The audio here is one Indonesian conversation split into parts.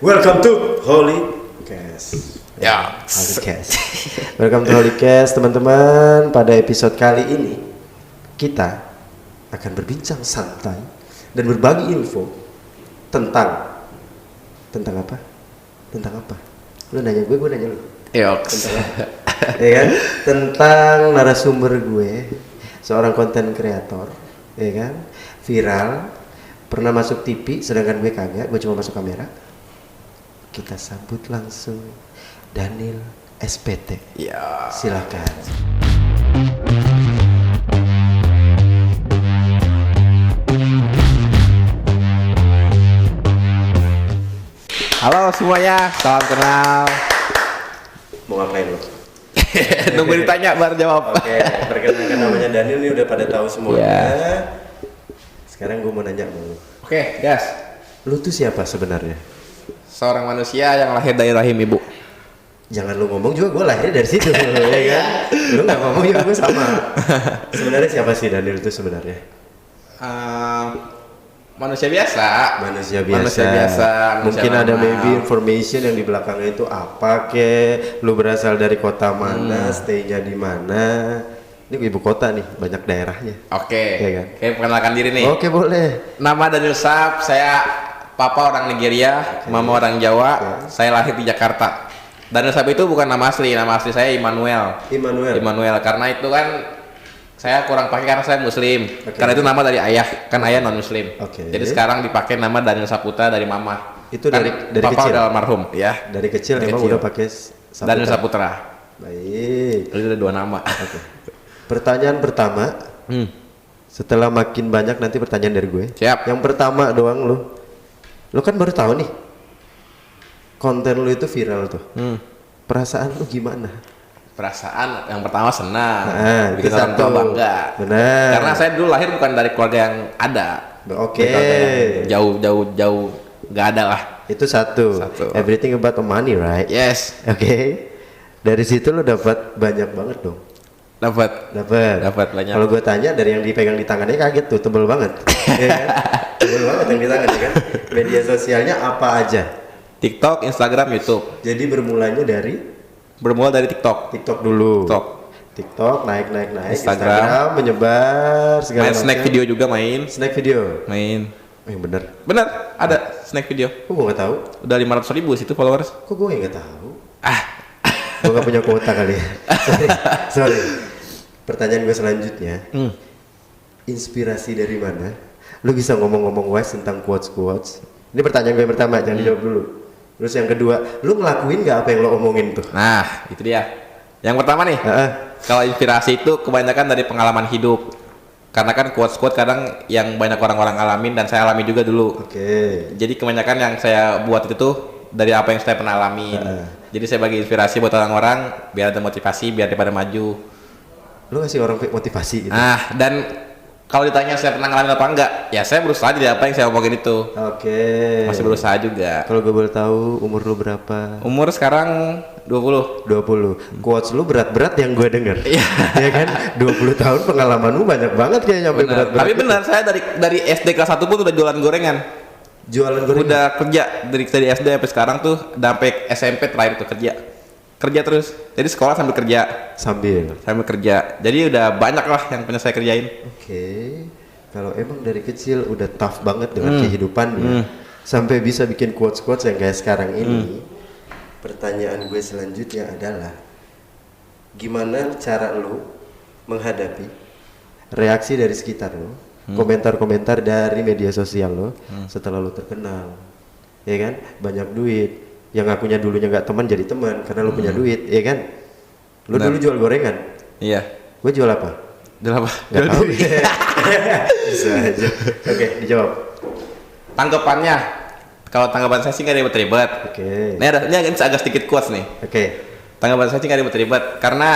Welcome to Holy Cast. Ya. Holy Cast. Welcome to Holy Cast, teman-teman. Pada episode kali ini kita akan berbincang santai dan berbagi info tentang apa? Tentang apa? Lu nanya gue nanya lu. Yoks. Ya kan? Tentang narasumber gue, seorang konten kreator, ya kan? Viral, pernah masuk TV, sedangkan gue kagak, gue cuma masuk kamera. Kita sambut langsung Daniel SPT. Ya. Silakan. Halo semuanya, salam kenal. Mau ngapain lo? Nunggu ditanya baru jawab. Oke, perkenalkan namanya Daniel, ini udah pada tahu semuanya. Yeah. Sekarang gue mau nanya sama lu. Oke, gas. Lu tuh siapa sebenarnya? Seorang manusia yang lahir dari rahim ibu. Jangan lu ngomong juga, gue lahirnya dari situ, ya kan? Lu nggak ngomong juga gue sama. Sebenarnya siapa sih Daniel itu sebenarnya? Manusia biasa. Manusia biasa. Mungkin ada maybe information yang di belakangnya itu apa ke? Lu berasal dari kota mana? Stay-nya di mana? Ini ibu kota nih, banyak daerahnya. Oke. Ya kan? Oke, perkenalkan diri nih. Oke, boleh. Nama Daniel Sap, saya papa orang Nigeria, mama orang Jawa. Saya lahir di Jakarta. Daniel Sap itu bukan nama asli saya Immanuel. Immanuel, karena itu kan saya kurang pakai karena saya muslim. Karena itu nama dari ayah, kan ayah non muslim. Jadi sekarang dipakai nama Daniel Saputra dari mama. Itu kan dari papa kecil. udah almarhum, ya. Dari kecil Dari memang kecil. udah pakai Saputra. Daniel Saputra. Baik. Itu ada dua nama. Pertanyaan pertama. Setelah makin banyak nanti pertanyaan dari gue. Siap. Yang pertama doang lu kan baru tahu nih konten lu itu viral tuh. Perasaan lu gimana? Perasaan yang pertama senang, Itu bikin orang tua satu. bangga. Benar. Karena saya dulu lahir bukan dari keluarga yang ada. Oke. Dari keluarga yang jauh nggak ada lah. Itu satu. Everything about the money, right? Yes. Oke. Dari situ lu dapat banyak banget dong. Dapat banyak. Kalau gue tanya dari yang dipegang di tangannya kaget tuh, tebel banget. Ya kan? Tebel banget yang di tangan, ya kan? Media sosialnya apa aja? TikTok, Instagram, YouTube. Jadi bermulanya Bermula dari TikTok. TikTok dulu. TikTok naik. Instagram menyebar segala Main macam. snack video juga main. Snack video. Main. Oh, yang bener. Bener, ada snack video. Kok gue nggak tahu? Udah 500.000 situ followers. Kok gue nggak tahu? Gue nggak punya kuota kali ya. Sorry. Pertanyaan gue selanjutnya. Inspirasi dari mana? Lu bisa ngomong-ngomong wise tentang quotes. Ini pertanyaan gue yang pertama, jangan dijawab dulu. Terus yang kedua, lu ngelakuin nggak apa yang lo omongin tuh? Nah, itu dia. Yang pertama nih, kalau inspirasi itu kebanyakan dari pengalaman hidup. Karena kan quotes kadang yang banyak orang-orang alamin dan saya alami juga dulu. Jadi kebanyakan yang saya buat itu tuh dari apa yang saya pernah alamin. Jadi saya bagi inspirasi buat orang-orang biar ada motivasi, biar daripada maju. Lu ngasih orang motivasi gitu? Dan kalau ditanya saya pernah ngalamin apa enggak, ya saya berusaha jadi apa yang saya omongin itu. Masih berusaha juga. Kalau gue boleh tahu umur lu berapa? Umur sekarang 20. Quotes lu berat-berat yang gue denger. Ya kan? 20 tahun pengalaman lu banyak banget kayak nyampe berat-berat. Tapi benar, saya dari SD kelas 1 pun udah jualan gorengan. Udah kerja dari SD sampai sekarang tuh, sampai SMP terakhir tuh kerja terus. Jadi sekolah sambil kerja. Sambil kerja. Jadi udah banyak lah yang punya saya kerjain. Kalau emang dari kecil udah tough banget dengan kehidupannya, sampai bisa bikin quotes yang kayak sekarang ini. Pertanyaan gue selanjutnya adalah, gimana cara lu menghadapi reaksi dari sekitar lu, komentar-komentar dari media sosial lo setelah lu terkenal, ya kan? Banyak duit, yang ngakunya dulunya nggak teman jadi teman karena lu punya duit, ya kan? Lu dulu jual gorengan. Iya. Gue jual apa? Nggak tahu. Bisa aja. Oke, dijawab. Tanggapannya, kalau tanggapan saya sih nggak ribet-ribet. Ini agak sedikit quotes nih. Tanggapan saya sih nggak ribet-ribet karena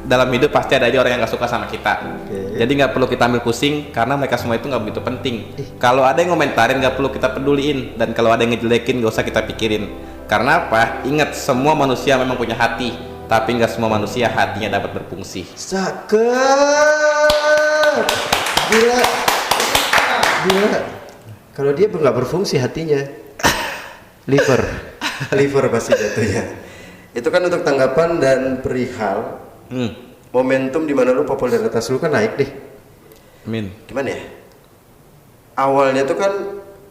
dalam hidup pasti ada aja orang yang nggak suka sama kita. Jadi nggak perlu kita ambil pusing karena mereka semua itu nggak begitu penting. Kalau ada yang ngomentarin nggak perlu kita peduliin, dan kalau ada yang ngejelekin nggak usah kita pikirin. Karena apa? Ingat, semua manusia memang punya hati, tapi nggak semua manusia hatinya dapat berfungsi. Cakep. Gila. Kalau dia nggak berfungsi hatinya, liver, liver pasti jatuhnya. Itu kan untuk tanggapan dan perihal momentum di mana lu popularitas lu kan naik nih. Amin. Gimana ya? Awalnya tuh kan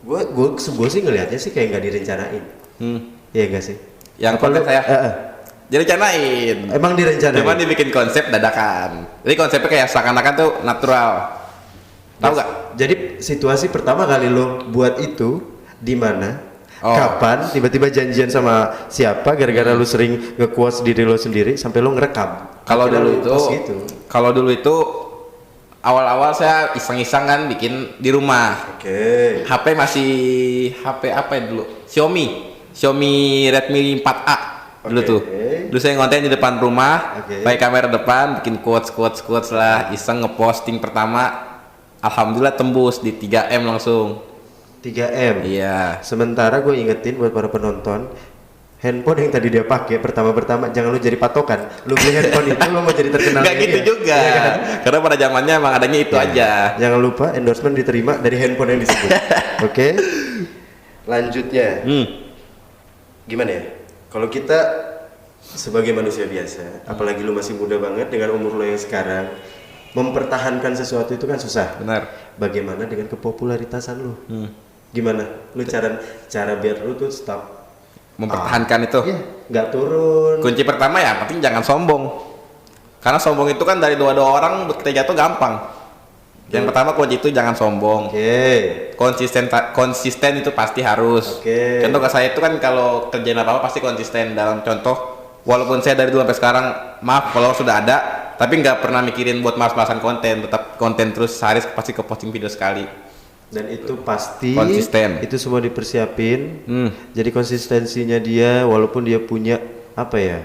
gue sih ngelihatnya sih kayak nggak direncanain. Iya enggak sih? Yang konten saya direncanain. Emang direncanain? Cuman dibikin konsep dadakan. Jadi konsepnya kayak seakan-akan tuh natural. Tahu nggak? Jadi situasi pertama kali lo buat itu di mana? Kapan? Tiba-tiba janjian sama siapa? Gara-gara lu sering nge-quotes diri lo sendiri sampai lo ngerekam. Kalau dulu itu awal-awal saya iseng-iseng kan bikin di rumah. Oke. HP apa ya dulu? Xiaomi Redmi 4A dulu tuh. Dulu saya ngonten di depan rumah, pakai kamera depan, bikin quotes lah, iseng ngeposting pertama. Alhamdulillah tembus di 3M langsung. 3M. Iya. Sementara gue ingetin buat para penonton, handphone yang tadi dia pakai pertama jangan lu jadi patokan. Lu beli handphone itu lu mau jadi terkenal. Gak gitu juga. Ya, kan? Karena pada zamannya emang adanya itu aja. Jangan lupa endorsement diterima dari handphone yang disebut. Oke. Lanjutnya. Gimana ya? Kalau kita sebagai manusia biasa, apalagi lu masih muda banget dengan umur lu yang sekarang, mempertahankan sesuatu itu kan susah. Benar. Bagaimana dengan kepopularitasan lu? Gimana? Lu cara biar lu tuh stop mempertahankan itu? Iya, nggak turun. Kunci pertama ya, penting jangan sombong. Karena sombong itu kan dari dua orang buat kita jatuh gampang. Yang pertama kunci itu jangan sombong. Konsisten itu pasti harus. Contoh ke saya itu kan kalau kerjaan apa pasti konsisten. Dalam contoh, walaupun saya dari dulu sampai sekarang, maaf kalau sudah ada, tapi nggak pernah mikirin buat malas-malasan konten, tetap konten terus, sehari pasti ke posting video sekali. Dan itu pasti konsisten. Itu semua dipersiapin. Jadi konsistensinya dia, walaupun dia punya apa ya,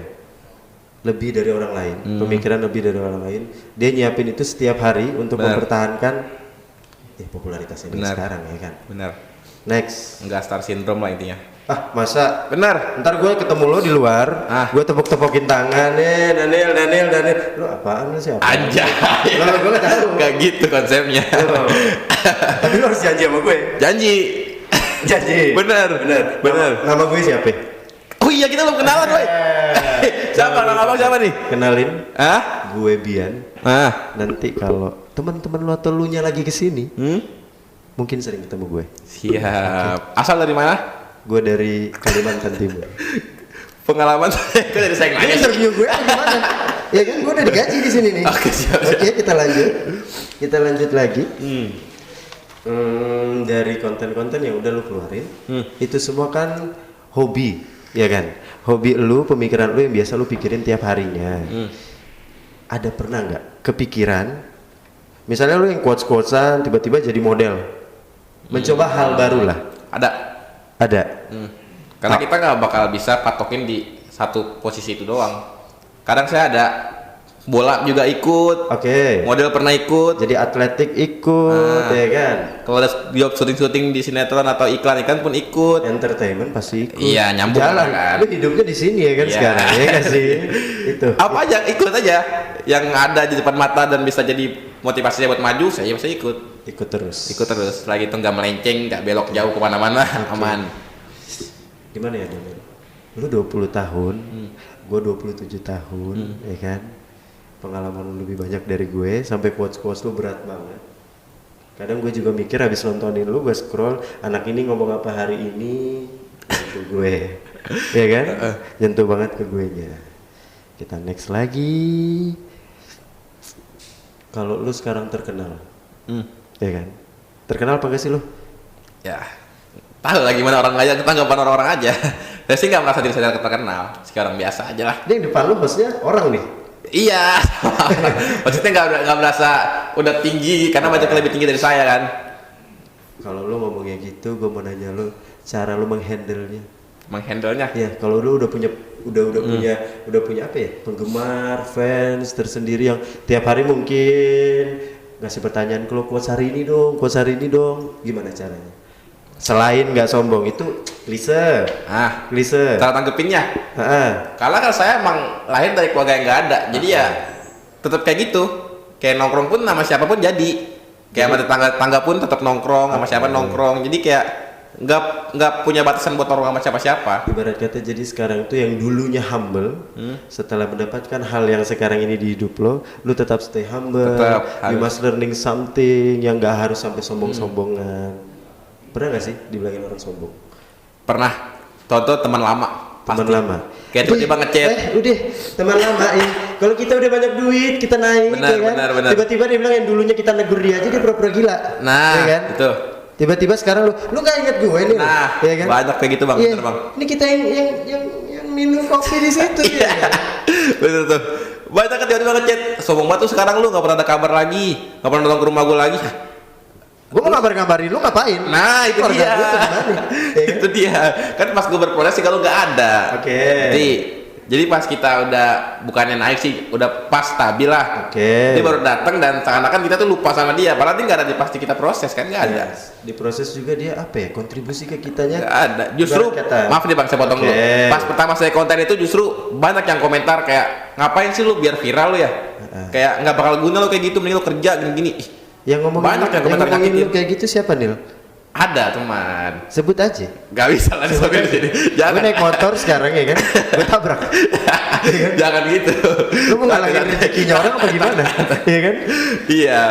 lebih dari orang lain, pemikiran lebih dari orang lain, dia nyiapin itu setiap hari untuk mempertahankan popularitasnya sekarang ya kan. Benar. Next. Enggak star syndrome lah intinya. Masa? Benar. Ntar gue ketemu lo di luar, gue tepuk-tepukin tangan, Daniel, lo apaan sih? Aja. Lo gue gak tahu. Gak gitu konsepnya. Tapi lo harus janji sama gue. Janji. Bener. Nama gue siapa? Oh iya, kita belum kenalan, woy. Siapa nama abang siapa nih? Kenalin. Gue Bian. Nanti kalau teman-teman lo atau lu nya lagi kesini, mungkin sering ketemu gue. Siap. Asal dari mana? Gue dari Kalimantan Timur. Pengalaman saya dari saya nanya. Interview gue gimana? Ya kan gue udah digaji di sini nih. Oke, siap. Oke, kita lanjut lagi. Dari konten-konten yang udah lu keluarin, itu semua kan hobi, ya kan? Hobi lu, pemikiran lu yang biasa lu pikirin tiap harinya. Ada pernah nggak kepikiran, misalnya lu yang quotes-quotesan tiba-tiba jadi model, mencoba hal baru lah? Ada. Karena kita nggak bakal bisa patokin di satu posisi itu doang. Kadang saya ada bola juga ikut. Model pernah ikut. Jadi atletik ikut, ya kan? Kalau ada job syuting di sinetron atau iklan pun ikut. Entertainment pasti ikut. Iya, nyambung kan. Lu hidupnya di sini ya kan sekarang, ya kan sih? Itu. Apa aja ikut aja. Yang ada di depan mata dan bisa jadi motivasinya buat maju, saya bisa ikut. Ikut terus. Lagi itu nggak melenceng, nggak belok jauh kemana-mana, aman. Gimana ya, Daniel? Lu 20 tahun, gue 27 tahun, ya kan? Pengalaman lu lebih banyak dari gue, sampai quotes-quotes lu berat banget. Kadang gue juga mikir habis nontonin lu, gue scroll, anak ini ngomong apa hari ini, nyentuh gue, ya kan? Nyentuh banget ke gue nya. Kita next lagi. Kalau lu sekarang terkenal, ya kan? Terkenal apa gak sih lu? Ya, tahu lah gimana orang aja, tanggapan orang-orang aja. Saya sih nggak merasa diri saya terkenal, sekarang biasa aja lah. Dia yang depan lu bosnya orang nih. Iya, maksudnya nggak merasa udah tinggi karena banyak lebih tinggi dari saya kan. Kalau lu ngomongnya gitu, gue mau nanya lu cara lu menghandle-nya. Ya, kalau lu udah punya apa ya, penggemar, fans tersendiri yang tiap hari mungkin ngasih pertanyaan, kalau quotes hari ini dong, gimana caranya? Selain nggak sombong, itu klise. Cara tanggepinnya. Karena kan saya emang lahir dari keluarga yang nggak ada, jadi ya tetap kayak gitu. Kayak nongkrong pun sama siapapun jadi. Kayak sama tetangga pun tetap nongkrong, sama siapa nongkrong. Jadi kayak nggak punya batasan buat orang sama siapa-siapa. Ibarat kata jadi sekarang itu yang dulunya humble, setelah mendapatkan hal yang sekarang ini di hidup lu tetap stay humble. You must learning something yang nggak harus sampai sombong-sombongan. Pernah nggak sih dibilangin orang sombong? Pernah. Contoh teman lama. Teman lama. Kayak tiba-tiba ngechat. Udah teman lama ya. Kalau kita udah banyak duit, kita naik, benar, ya kan? Tiba-tiba dia bilang yang dulunya kita negur dia aja dia pura-pura gila. Nah, ya kan? itu. Tiba-tiba sekarang lu nggak ingat gue nih, ya kan? Banyak kayak gitu bang, bener bang. Ini kita yang minum kopi di situ ya. Betul tuh. Banyak kan tiba-tiba ngechat, sombong banget tuh sekarang lu nggak pernah ada kabar lagi, nggak pernah datang ke rumah gue lagi. Gue mau ngabarin lu ngapain? Nah itu dia. Itu dia. Kan pas gue berproses sih kalau nggak ada. Jadi pas kita udah bukannya naik sih, udah pas stabil lah. Dia baru datang dan seakan-akan kita tuh lupa sama dia. Padahal dia nggak ada, pasti kita proses kan nggak ada. Di proses juga dia apa ya? Kontribusi ke kitanya. Nggak ada. Justru maaf nih bang, saya potong dulu. Pas pertama saya konten itu justru banyak yang komentar kayak ngapain sih lu biar viral lu ya? Kayak nggak bakal guna lu kayak gitu, mending lu kerja gini-gini. Yang ngomongin lu kayak gitu siapa Nil? Ada teman. Sebut aja. Gak bisa lah disebutin di sini. Jangan. Gue naik motor sekarang ya kan. Gue tabrak. Jangan gitu. Lu mau ngalangin rezekinya orang apa gimana? Iya kan? Iya.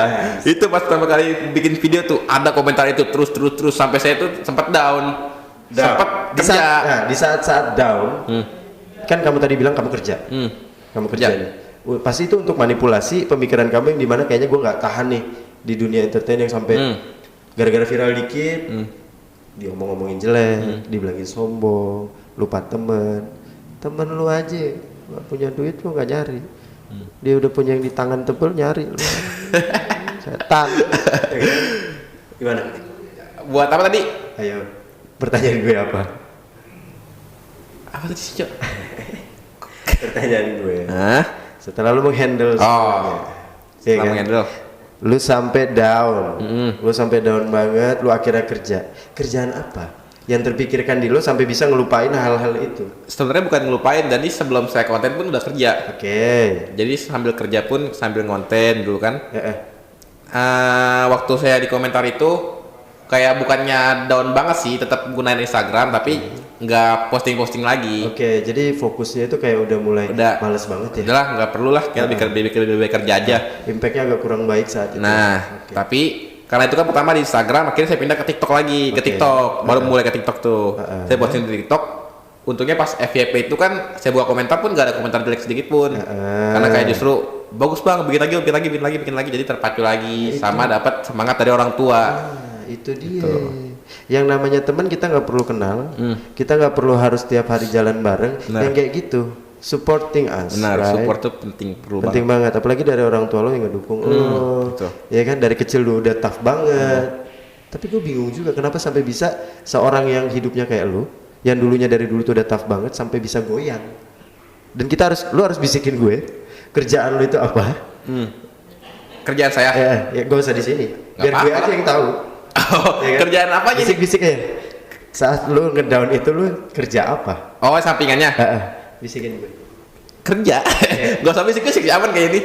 Itu pas pertama kali bikin video tuh ada komentar itu terus sampai saya tuh sempat down. Sempat kerja. Di saat down. Kan kamu tadi bilang kamu kerja. Kamu kerja nih. Pasti itu untuk manipulasi pemikiran kamu yang dimana kayaknya gue nggak tahan nih di dunia entertain yang sampai gara-gara viral dikit, diomong-omongin jelek, dibilangin sombong, lupa temen lu aja nggak punya duit lu nggak nyari, dia udah punya yang di tangan tebel nyari lu. Setan. Gimana? Buat apa tadi? Ayo, pertanyaan gue apa? Apa tadi sih Cok? Pertanyaan gue. Setelah lu menghandle semuanya, setelah menghandle. Lu sampai down, lu sampai down banget, lu akhirnya kerjaan apa yang terpikirkan di lu sampai bisa ngelupain hal-hal itu? Sebenarnya bukan ngelupain, jadi sebelum saya konten pun udah kerja. Jadi sambil kerja pun sambil ngonten dulu kan. Waktu saya di komentar itu kayak bukannya down banget sih, tetap gunain Instagram tapi nggak posting lagi. Jadi fokusnya itu kayak udah mulai males banget ya. Udahlah, nggak perlu lah, kita lebih kerja aja. Impactnya agak kurang baik saat itu. Tapi karena itu kan pertama di Instagram, akhirnya saya pindah ke TikTok lagi, ke TikTok. Baru mulai ke TikTok tuh. Saya posting di TikTok. Untungnya pas FYP itu kan saya buat komentar pun nggak ada komentar jelek sedikit pun. Karena kayak justru bagus bang, bikin lagi, jadi terpacu lagi sama dapat semangat dari orang tua. Itu dia. Yang namanya teman kita nggak perlu kenal, kita nggak perlu harus tiap hari jalan bareng. Yang kayak gitu, supporting us. Support tuh penting banget. Apalagi dari orang tua lo yang ngedukung lo. Ya kan dari kecil lo udah tough banget. Tapi gue bingung juga kenapa sampai bisa seorang yang hidupnya kayak lo, yang dulunya dari dulu tuh udah tough banget sampai bisa goyang. Dan lo harus bisikin gue, kerjaan lo itu apa? Kerjaan saya? Ya gak usah di sini. Biar gue aja yang tahu. Ya kan? Kerjaan apa aja? Bisik-bisik aja. Saat lu ngedown itu lu kerja apa? Sampingannya? Bisikin gue. Kerja? Gak usah bisik-bisik, aman kayak ini.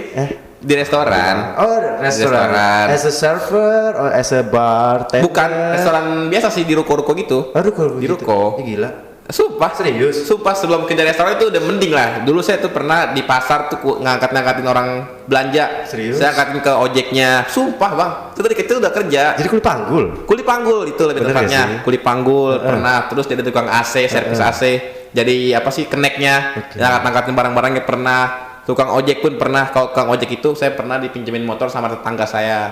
Di restoran. Restoran. As a server or as a bartender? Bukan, restoran biasa sih di ruko-ruko gitu. Ruko di ruko. Gila. Sumpah, serius. Sumpah sebelum kerja restoran itu udah mending lah. Dulu saya tuh pernah di pasar tuh ngangkatin orang belanja. Serius? Saya angkatin ke ojeknya. Sumpah bang, itu dari kecil udah kerja. Jadi kuli panggul? Kuli panggul itu lebih tepatnya. Kuli panggul pernah. Terus jadi tukang AC, servis AC. Jadi apa sih keneknya? Angkatin barang-barangnya pernah. Tukang ojek pun pernah. Kalau tukang ojek itu saya pernah dipinjemin motor sama tetangga saya.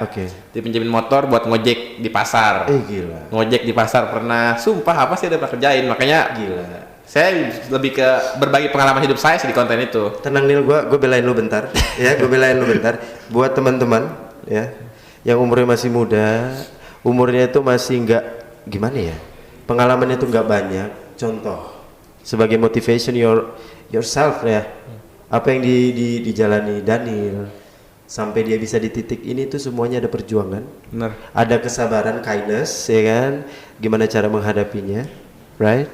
Dipinjemin motor buat ngojek di pasar. Gila. Ngojek di pasar pernah. Sumpah apa sih udah pernah kerjain. Makanya gila. Saya lebih ke berbagi pengalaman hidup saya sih di konten itu. Tenang Nil, gue belain lu bentar. Gue belain lu bentar. Buat teman-teman ya, yang umurnya masih muda, umurnya itu masih nggak gimana ya, pengalamannya itu nggak banyak. Contoh sebagai motivation yourself ya. Apa yang dijalani Daniel sampai dia bisa di titik ini tuh semuanya ada perjuangan. Benar. Ada kesabaran, kindness, ya kan? Gimana cara menghadapinya, right?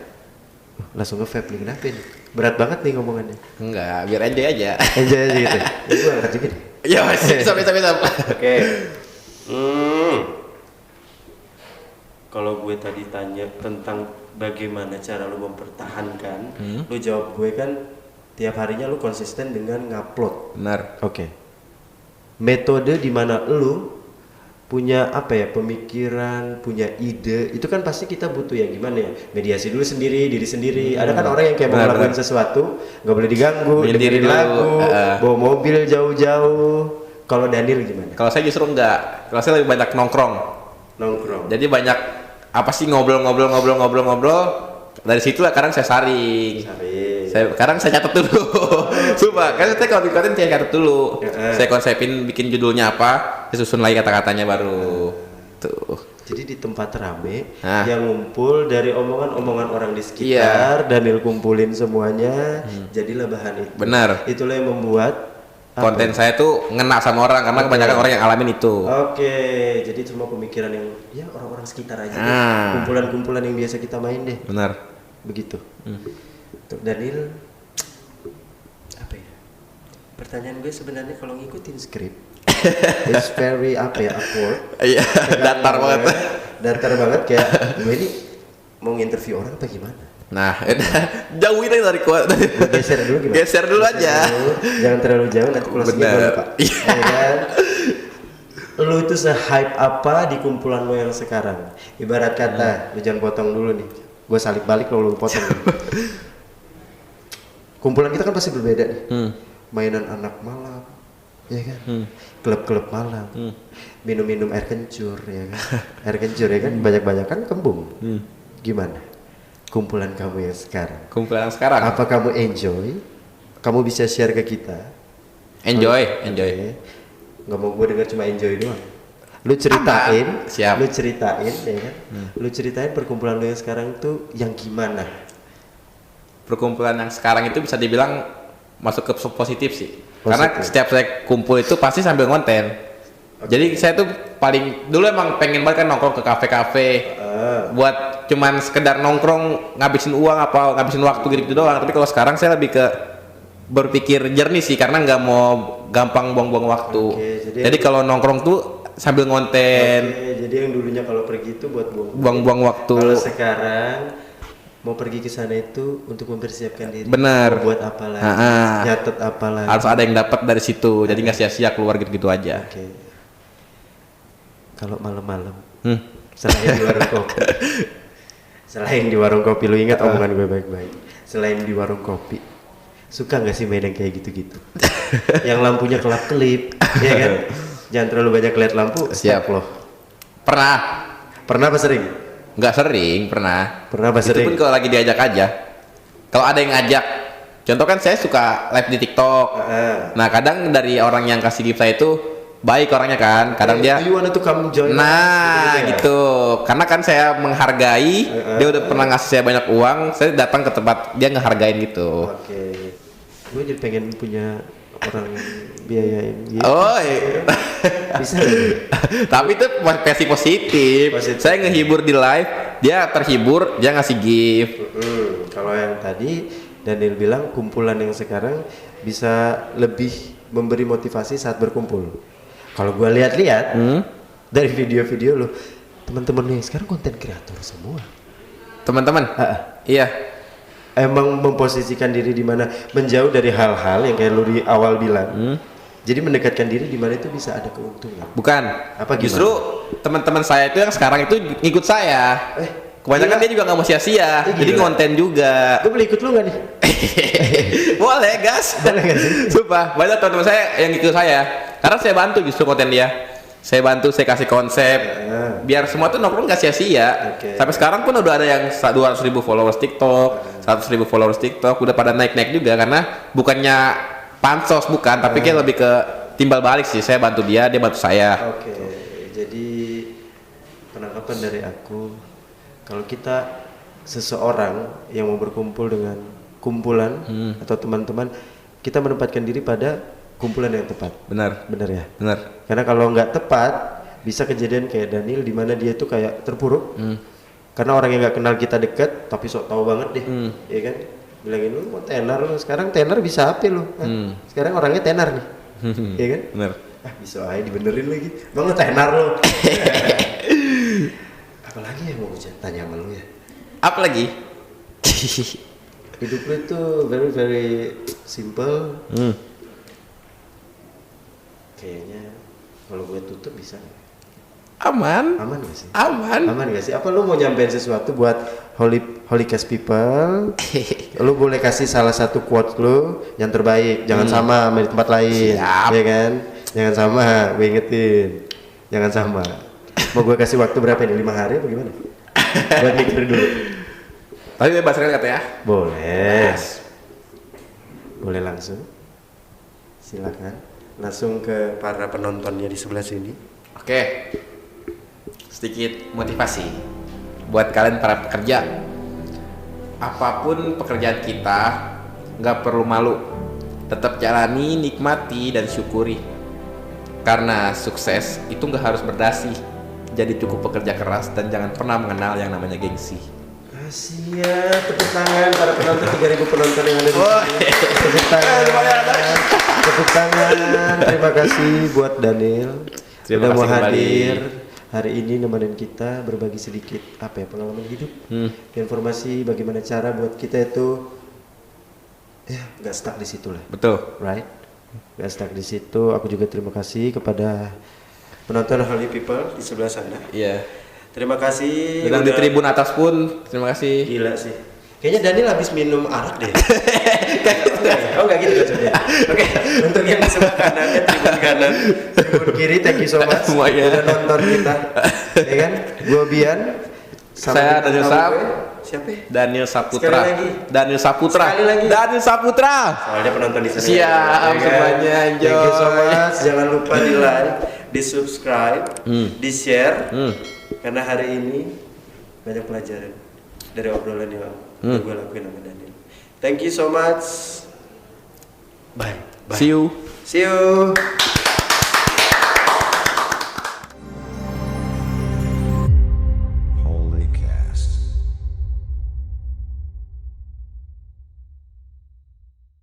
Langsung nge-vape nih, kenapa nih? Berat banget nih ngomongannya. Enggak, biar enjoy aja. Enjoy aja gitu. Gue angkat juga nih. Ya bisa. Oke. kalau gue tadi tanya tentang bagaimana cara lu mempertahankan, lu jawab gue kan tiap harinya lu konsisten dengan ngupload. Benar. Oke. Metode di mana lu punya apa ya, pemikiran, punya ide, itu kan pasti kita butuh ya gimana ya, mediasi dulu sendiri, diri sendiri. Ada kan orang yang kayak mau ngelakuin sesuatu nggak boleh diganggu, dengerin lagu, bawa mobil jauh-jauh. Kalau Daniel gimana? Kalau saya justru enggak, kalau saya lebih banyak nongkrong. Jadi banyak apa sih ngobrol. Dari situ lah kadang saya saring. Sekarang saya catat dulu. Sumpah, karena saya kalau bikin konten saya catat dulu. Saya konsepin bikin judulnya apa, saya susun lagi kata-katanya baru. Tuh. Jadi di tempat rame yang ngumpul dari omongan-omongan orang di sekitar, Daniel kumpulin semuanya, jadilah bahan itu. Benar. Itulah yang membuat konten saya tuh ngena sama orang karena kebanyakan orang yang alamin itu. Jadi semua pemikiran yang ya orang-orang sekitar aja deh. Kumpulan-kumpulan yang biasa kita main deh. Benar. Begitu. Untuk Daniel apa ya? Pertanyaan gue sebenarnya kalau ngikutin skrip it's very awkward. Iya, datar banget. Datar banget kayak gue ini mau nginterview orang apa gimana? Nah, jauhin aja dari kuat. Geser dulu gimana? Geser dulu aja. Jangan terlalu jauh nanti closing-nya gue lupa. Ya kan? Lu itu se-hype apa di kumpulan lo yang sekarang? Ibarat kata, lu jangan potong dulu nih. Gue salib balik kalau lu potong. Kumpulan kita kan pasti berbeda nih. Mainan anak malam, ya kan? Klub-klub malam. Minum-minum air kencur, ya kan? Air kencur ya kan? Banyak-banyak kan kembung. Gimana? Kumpulan kamu yang sekarang. Kumpulan yang sekarang. Apa kamu enjoy? Kamu bisa share ke kita. Enjoy. Nggak mau gue dengar cuma enjoy doang. Lu ceritain, siap. Lu ceritain, ya kan? Lu ceritain perkumpulan lu yang sekarang tuh yang gimana? Perkumpulan yang sekarang itu bisa dibilang masuk ke positif sih. Karena setiap saya kumpul itu pasti sambil konten. Jadi saya tuh paling dulu emang pengen banget kan nongkrong ke kafe-kafe. Buat cuman sekedar nongkrong ngabisin uang apa ngabisin waktu gitu doang. Tapi kalau sekarang saya lebih ke berpikir jernih sih karena nggak mau gampang buang-buang waktu. Jadi kalau nongkrong tuh sambil ngonten. Jadi yang dulunya kalau pergi itu buat buang-buang waktu. Kalau sekarang mau pergi ke sana itu untuk mempersiapkan diri. Bener. Mau buat apa lagi? Nyatet apa lagi? Harus ada yang dapat dari situ. Jadi nggak sia-sia keluar gitu-gitu aja. Kalau malam-malam, selain di warung kopi, selain di warung kopi, lu ingat omongan gue baik-baik. Selain di warung kopi, suka nggak sih main yang kayak gitu-gitu? Yang lampunya kelap-kelip, ya kan? Jangan terlalu banyak lihat lampu. Siap loh. Pernah apa sering? Nggak sering, pernah apa sering? Itu pun kalau lagi diajak aja. Kalau ada yang ngajak, contoh kan saya suka live di TikTok. Nah kadang dari orang yang kasih gift saya itu baik orangnya kan, kadang dia you wanna to come join gitu. Karena kan saya menghargai, dia udah pernah ngasih saya banyak uang, saya datang ke tempat dia ngehargain gitu. Gue jadi pengen punya orang biayain gitu. Bisa tapi itu versi positif. Saya ngehibur di live, dia terhibur, dia ngasih gift. Kalau yang tadi Daniel bilang kumpulan yang sekarang bisa lebih memberi motivasi saat berkumpul. Kalau gue lihat-lihat dari video-video lo, teman-teman nih sekarang konten kreator semua. Teman-teman? Iya. Emang memposisikan diri di mana menjauh dari hal-hal yang kayak lo di awal bilang. Jadi mendekatkan diri di mana itu bisa ada keuntungan. Bukan. Apa gimana? Justru teman-teman saya itu yang sekarang itu ngikut saya. Kebanyakan dia juga nggak mau sia-sia, jadi konten juga. Gue boleh ikut lu nggak nih? Boleh, gas. Boleh nggak sih? Sumpah, banyak teman-teman saya yang ikut saya. Karena saya bantu justru konten dia. Saya bantu, saya kasih konsep. Biar semua tuh nongkrong nggak sia-sia. Sampai sekarang pun udah ada yang 200.000 followers TikTok, 100.000 followers TikTok, udah pada naik-naik juga karena bukannya pansos bukan, tapi kayak lebih ke timbal balik sih. Saya bantu dia, dia bantu saya. Jadi penangkapan dari aku. Kalau kita seseorang yang mau berkumpul dengan kumpulan atau teman-teman, kita menempatkan diri pada kumpulan yang tepat. Benar ya. Karena kalau nggak tepat, bisa kejadian kayak Daniel di mana dia itu kayak terpuruk. Karena orang yang nggak kenal kita dekat, tapi sok tahu banget deh, ya kan? Bilangin lu mau tenar lu, sekarang tenar bisa apa lu? Sekarang orangnya tenar nih, ya kan? Benar. Bisa aja dibenerin lagi, bang tenar lu. Apalagi yang mau gue tanya sama lu ya? Apa lagi? Hidup lu itu very very simple. Kayaknya kalau gue tutup bisa nggak? Aman. Aman gak sih? Aman. Aman gak sih? Apa lu mau nyampein sesuatu buat Holy Cast people? Lu boleh kasih salah satu quote lu yang terbaik. Jangan sama di tempat lain. Siap. Ya kan? Jangan sama, gue ingetin. Jangan sama. Mau gue kasih waktu berapa nih? 5 hari apa gimana? Buat mikir dulu. Tapi bebas real kata ya? Boleh. Boleh langsung. Silakan. Langsung ke para penontonnya di sebelah sini. Oke. Sedikit motivasi buat kalian para pekerja. Apapun pekerjaan kita, nggak perlu malu. Tetap jalani, nikmati, dan syukuri. Karena sukses itu nggak harus berdasi. Jadi cukup bekerja keras dan jangan pernah mengenal yang namanya gengsi. Asia, tepuk tangan para penonton 3.000 penonton yang ada di sini. Tepuk tangan. Tepuk tangan. Terima kasih buat Daniel. Sudah mau hadir hari ini nemenin kita berbagi sedikit pengalaman hidup. Informasi bagaimana cara buat kita itu ya nggak stuck di situ lah. Betul. Right? Nggak stuck di situ. Aku juga terima kasih kepada penonton Holy People di sebelah sana. Iya. Terima kasih. Dan di tribun atas pun terima kasih. Gila sih. Kayaknya Daniel habis minum arak deh. Oh enggak gitu maksudnya. Oke, untuk yang di sebelah kanan, tribun kanan, tribun kiri, thank you so much Semuanya. udah nonton kita. Ya kan? Gua Bian. Saya Daniel Sap. Siapa? Daniel Saputra. Sekali lagi. Daniel Saputra. Sekali lagi. Daniel Saputra. Soalnya penonton di sana. Siap semuanya, enjoy. Thank you so much. Jangan lupa di like, di subscribe, di share. Karena hari ini banyak pelajaran dari obrolan yang gue lakuin sama Daniel. Thank you so much. Bye. Bye. See you. See you.